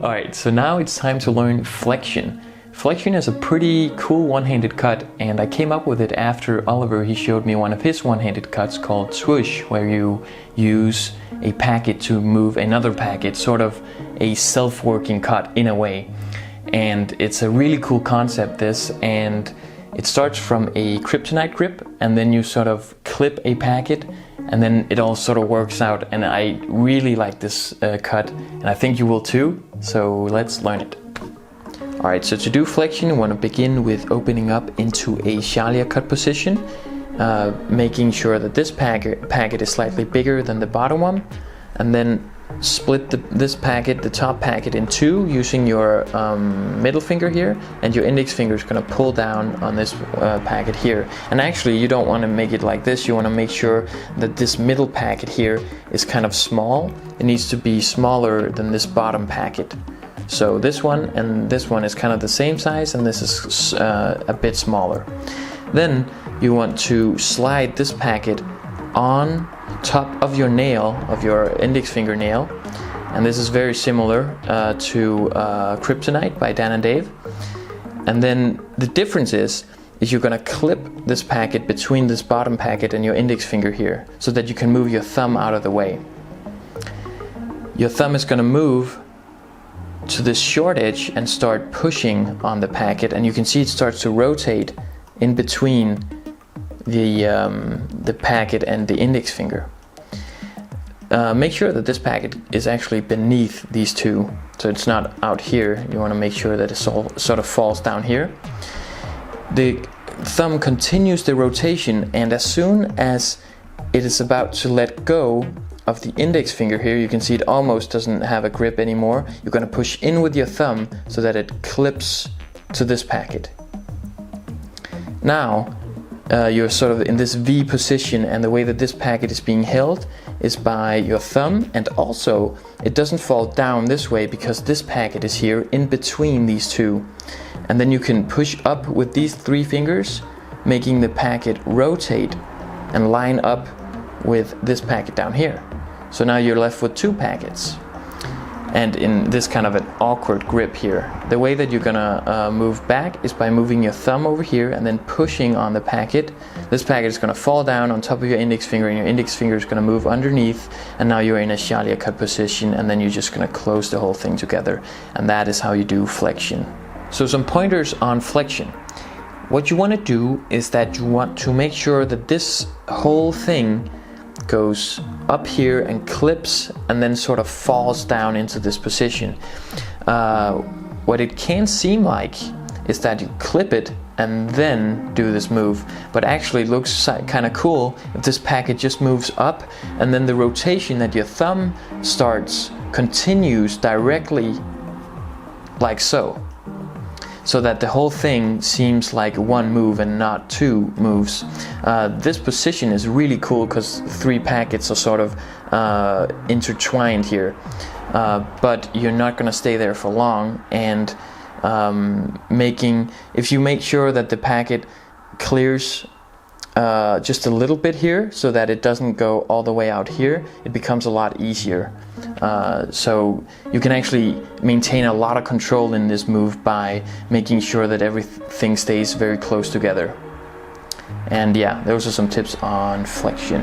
Alright, so now it's time to learn Flection. Flection is a pretty cool one-handed cut, and I came up with it after Oliver. He showed me one of his one-handed cuts called Swoosh, where you use a packet to move another packet, sort of a self-working cut in a way. And it's a really cool concept, this, and it starts from a kryptonite grip, and then you sort of clip a packet, and then it all sort of works out. And I really like this cut, and I think you will too, so let's learn it. Alright, so to do Flection, you want to begin with opening up into a Shalia cut position, making sure that this packet is slightly bigger than the bottom one, and then split this packet, the top packet, in two using your middle finger here, and your index finger is going to pull down on this packet here. And actually you don't want to make it like this, you want to make sure that this middle packet here is kind of small. It needs to be smaller than this bottom packet. So this one and this one is kind of the same size, and this is a bit smaller. Then you want to slide this packet on top of your nail, of your index finger nail, and this is very similar to Kryptonite by Dan and Dave. And then the difference is you're going to clip this packet between this bottom packet and your index finger here, so that you can move your thumb out of the way. Your thumb is going to move to this short edge and start pushing on the packet, and you can see it starts to rotate in between the packet and the index finger. Make sure that this packet is actually beneath these two, so it's not out here. You want to make sure that it sort of falls down here. The thumb continues the rotation, and as soon as it is about to let go of the index finger here, you can see it almost doesn't have a grip anymore. You're going to push in with your thumb so that it clips to this packet. Now you're sort of in this V position, and the way that this packet is being held is by your thumb, and also it doesn't fall down this way because this packet is here in between these two. And then you can push up with these three fingers, making the packet rotate and line up with this packet down here. So now you're left with two packets, and in this kind of an awkward grip here. The way that you're gonna move back is by moving your thumb over here and then pushing on the packet. This packet is gonna fall down on top of your index finger, and your index finger is gonna move underneath, and now you're in a Shalia cut position, and then you're just gonna close the whole thing together. And that is how you do Flection. So some pointers on Flection. What you want to do is that you want to make sure that this whole thing goes up here and clips, and then sort of falls down into this position. What it can seem like is that you clip it and then do this move, but actually it looks kind of cool if this packet just moves up, and then the rotation that your thumb starts continues directly like so. So that the whole thing seems like one move and not two moves. This position is really cool because three packets are sort of intertwined here. But you're not going to stay there for long, and if you make sure that the packet clears just a little bit here so that it doesn't go all the way out here, it becomes a lot easier. So you can actually maintain a lot of control in this move by making sure that everything stays very close together. And yeah, those are some tips on Flection.